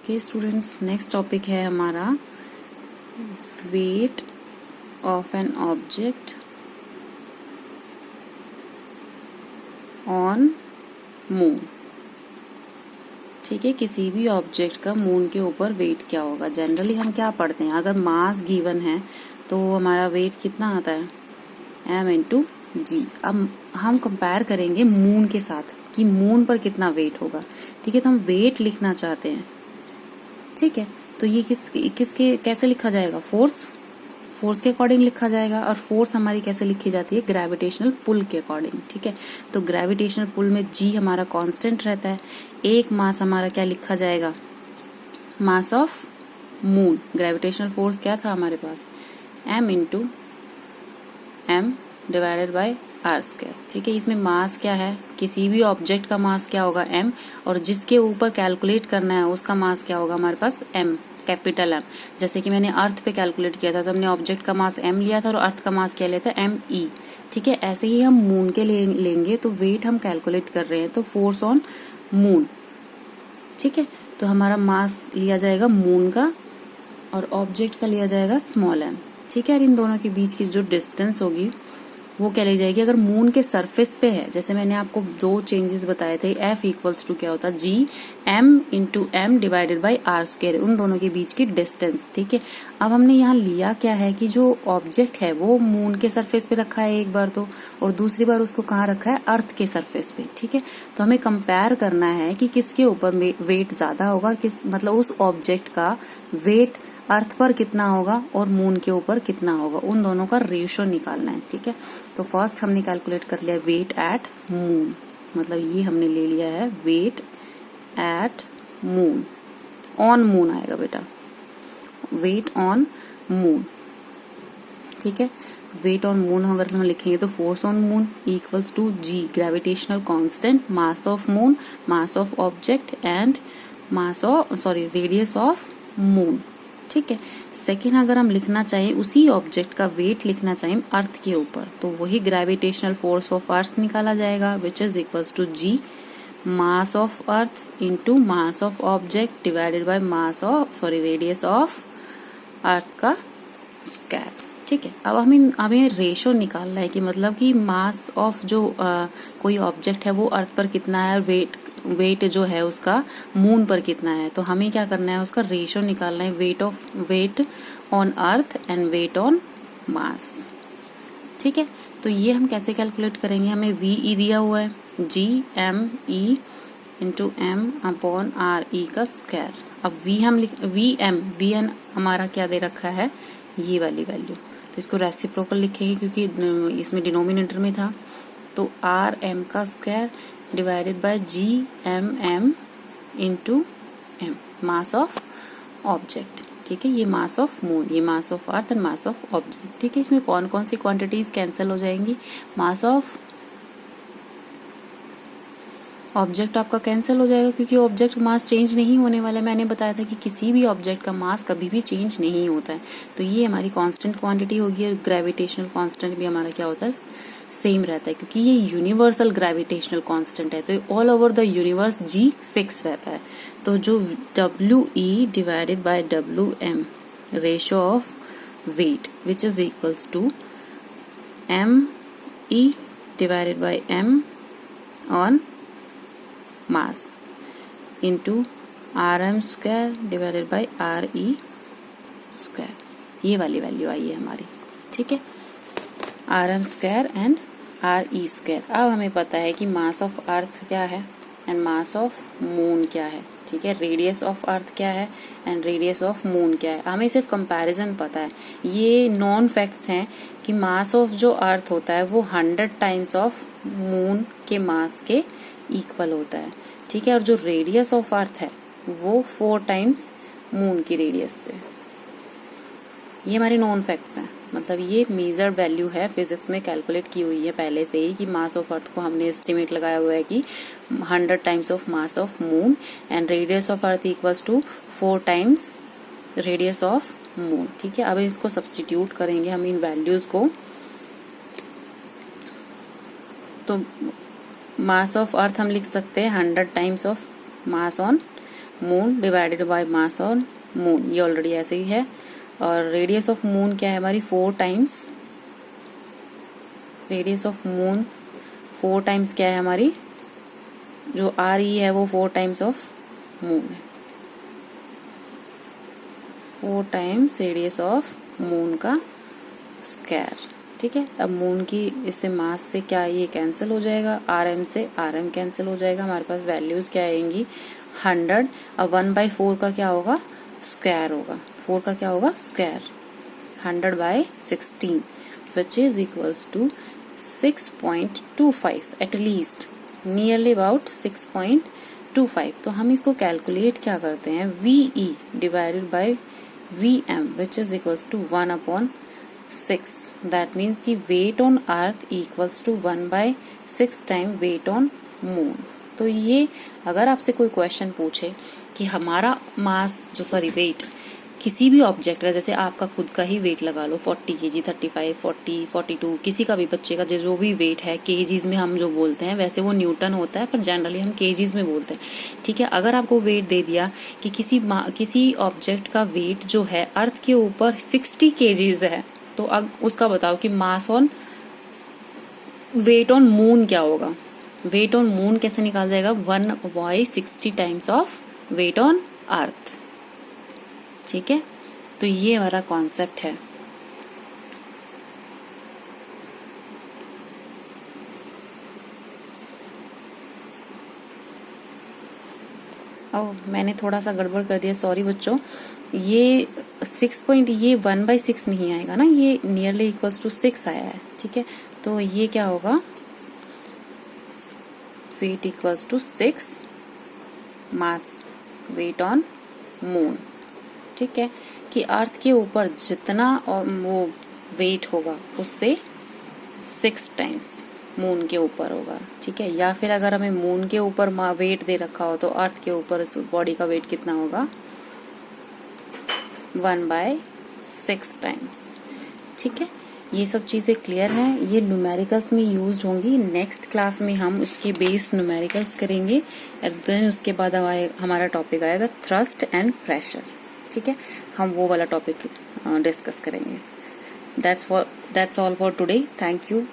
Okay students, next topic है हमारा weight of an object on moon. ठीक है, किसी भी ऑब्जेक्ट का मून के ऊपर वेट क्या होगा। जनरली हम क्या पढ़ते हैं, अगर मास गिवन है तो हमारा वेट कितना आता है, m/g। अब हम कंपेयर करेंगे मून के साथ कि मून पर कितना वेट होगा। ठीक है, तो हम वेट लिखना चाहते हैं। ठीक है, तो ये किसके कैसे लिखा जाएगा, फोर्स के अकॉर्डिंग लिखा जाएगा। और फोर्स हमारी कैसे लिखी जाती है, ग्रेविटेशनल पुल के अकॉर्डिंग। ठीक है, तो ग्रेविटेशनल पुल में जी हमारा कांस्टेंट रहता है। एक मास हमारा क्या लिखा जाएगा, मास ऑफ मून। ग्रेविटेशनल फोर्स क्या था हमारे पास, m डिवाइडेड बाय r²। ठीक है, इसमें मास क्या है, किसी भी ऑब्जेक्ट का मास क्या होगा, m, और जिसके ऊपर कैलकुलेट करना है उसका मास क्या होगा हमारे पास, m, कैपिटल M। जैसे कि मैंने अर्थ पे कैलकुलेट किया था तो हमने ऑब्जेक्ट का मास m लिया था और अर्थ का मास क्या लिया था, me। ठीक है, ऐसे ही हम मून के लेंगे तो वेट हम कैलकुलेट कर रहे हैं तो फोर्स ऑन मून। ठीक है, तो हमारा मास लिया जाएगा मून का और ऑब्जेक्ट का लिया जाएगा स्मॉल m। ठीक है, और इन दोनों के बीच की जो डिस्टेंस होगी वो क्या ली जाएगी, अगर मून के सरफेस पे है, जैसे मैंने आपको दो चेंजेस बताए थे, F इक्वल्स टू क्या होता है, G(m)(m) डिवाइडेड बाई r², उन दोनों के बीच की डिस्टेंस। ठीक है, अब हमने यहाँ लिया क्या है कि जो ऑब्जेक्ट है वो मून के सरफेस पे रखा है एक बार तो, और दूसरी बार उसको कहाँ रखा है, अर्थ के सरफेस पे। ठीक है, तो हमें कंपेयर करना है कि किसके ऊपर वेट ज्यादा होगा, किस मतलब उस ऑब्जेक्ट का वेट अर्थ पर कितना होगा और मून के ऊपर कितना होगा, उन दोनों का रेशियो निकालना है। ठीक है, तो फर्स्ट हमने कैलकुलेट कर लिया वेट एट मून, मतलब ये हमने ले लिया है weight at moon, on moon आएगा बेटा, वेट ऑन मून। ठीक है, वेट ऑन मून अगर हम लिखेंगे तो force on moon equals to G, gravitational constant, mass of moon, mass of object and radius of moon. ठीक है, सेकेंड अगर हम लिखना चाहें उसी ऑब्जेक्ट का वेट लिखना चाहें अर्थ के ऊपर तो वही ग्रेविटेशनल फोर्स ऑफ अर्थ निकाला जाएगा, which is equals to G mass of earth into mass of object divided by radius of earth का स्क्वायर। ठीक है, अब हमें रेशो निकालना है कि मतलब कि मास ऑफ जो कोई ऑब्जेक्ट है वो अर्थ पर कितना है और वेट जो है उसका मून पर कितना है। तो हमें क्या करना है, उसका रेशो निकालना है, weight on earth and weight on mass. ठीक है, तो ये हम कैसे कैलकुलेट करेंगे, हमें VE दिया हुआ है, GME इंटू m/r/e का स्क्वायर। अब VN हमारा क्या दे रखा है, ये वाली वैल्यू, तो इसको रेसिप्रोकल लिखेंगे क्योंकि इसमें डिनोमिनेटर में था। तो RM का square divided by GMM into m, mass of object. ठीक है, ये मास ऑफ मून, ये मास of earth and mass of object. ठीक है, इसमें कौन कौन सी क्वांटिटीज कैंसिल हो जाएंगी, मास ऑफ ऑब्जेक्ट आपका कैंसिल हो जाएगा क्योंकि ऑब्जेक्ट मास चेंज नहीं होने वाला है। मैंने बताया था कि किसी भी ऑब्जेक्ट का मास कभी भी चेंज नहीं होता है, तो ये हमारी कांस्टेंट क्वांटिटी होगी। और ग्रेविटेशनल कांस्टेंट भी हमारा क्या होता है, सेम रहता है क्योंकि ये यूनिवर्सल ग्रेविटेशनल कांस्टेंट है, तो all over the universe G fix रहता है। तो जो WE divided by WM ratio of weight which is equals to ME divided by M on mass into RM² divided by RE², ये वाली value आई है हमारी। ठीक है, RM² एंड RE²। अब हमें पता है कि मास ऑफ अर्थ क्या है एंड मास ऑफ मून क्या है। ठीक है, रेडियस ऑफ अर्थ क्या है एंड रेडियस ऑफ मून क्या है। हमें सिर्फ कंपैरिजन पता है, ये नॉन फैक्ट्स हैं कि मास ऑफ जो अर्थ होता है वो 100 टाइम्स ऑफ मून के मास के इक्वल होता है। ठीक है, और जो रेडियस ऑफ अर्थ है वो 4 टाइम्स मून की रेडियस से। ये हमारे नॉन फैक्ट्स हैं, मतलब ये मेजर्ड वैल्यू है, फिजिक्स में कैलकुलेट की हुई है पहले से ही कि मास ऑफ अर्थ को हमने एस्टिमेट लगाया हुआ है कि 100 times of mass of moon and radius of earth equals to 4 times radius of moon. ठीक है, अब इसको सब्सटीट्यूट करेंगे हम इन वैल्यूज को, तो मास ऑफ अर्थ हम लिख सकते हैं 100 times of mass on moon divided by mass on moon, ये ऑलरेडी ऐसे ही है। और रेडियस ऑफ मून क्या है हमारी 4 times, radius of moon 4 times क्या है हमारी, जो आर ई है वो 4 टाइम्स ऑफ मून है, 4 टाइम्स रेडियस ऑफ मून का स्क्वायर। ठीक है, अब मून की इससे मास से क्या ये कैंसिल हो जाएगा, आर एम से आर एम कैंसिल हो जाएगा, हमारे पास वैल्यूज क्या आएंगी 100। अब 1/4 का क्या होगा, स्क्वायर होगा, 4 का क्या होगा square, 100/16 which is equals to 6.25, at least nearly about 6.25। तो हम इसको कैलकुलेट क्या करते हैं, VE divided by VM which is equals to 1/6। That means कि weight on earth equals to 1/6 time weight on moon. तो ये अगर आपसे कोई क्वेश्चन पूछे कि हमारा मास वेट किसी भी ऑब्जेक्ट का, जैसे आपका खुद का ही वेट लगा लो 40 kg, 35, 40, 42, किसी का भी बच्चे का जो भी वेट है केजीज में हम जो बोलते हैं, वैसे वो न्यूटन होता है पर जनरली हम केजीज में बोलते हैं। ठीक है, अगर आपको वेट दे दिया कि किसी ऑब्जेक्ट का वेट जो है अर्थ के ऊपर 60 kgs है, तो अब उसका बताओ कि mass on weight on moon क्या होगा। वेट ऑन मून कैसे निकाल जाएगा, 1/60 times of weight on earth. ठीक है, तो ये हमारा कॉन्सेप्ट है। मैंने थोड़ा सा गड़बड़ कर दिया, सॉरी बच्चों। ये 1/6 नहीं आएगा ना, ये नियरली इक्वल्स टू 6 आया है। ठीक है, तो ये क्या होगा, weight equals to 6 mass weight on moon. ठीक है, कि अर्थ के ऊपर जितना वो वेट होगा उससे 6 टाइम्स मून के ऊपर होगा। ठीक है, या फिर अगर हमें मून के ऊपर वेट दे रखा हो तो अर्थ के ऊपर इस बॉडी का वेट कितना होगा, 1/6 टाइम्स। ठीक है, ये सब चीजें क्लियर हैं, ये न्यूमेरिकल्स में यूज्ड होंगी। नेक्स्ट क्लास में हम उसके बेस्ड न्यूमेरिकल्स करेंगे, और देन उसके बाद हमारा टॉपिक आएगा थ्रस्ट एंड प्रेशर। ठीक है, हम वो वाला टॉपिक डिस्कस करेंगे। That's all for today, thank you.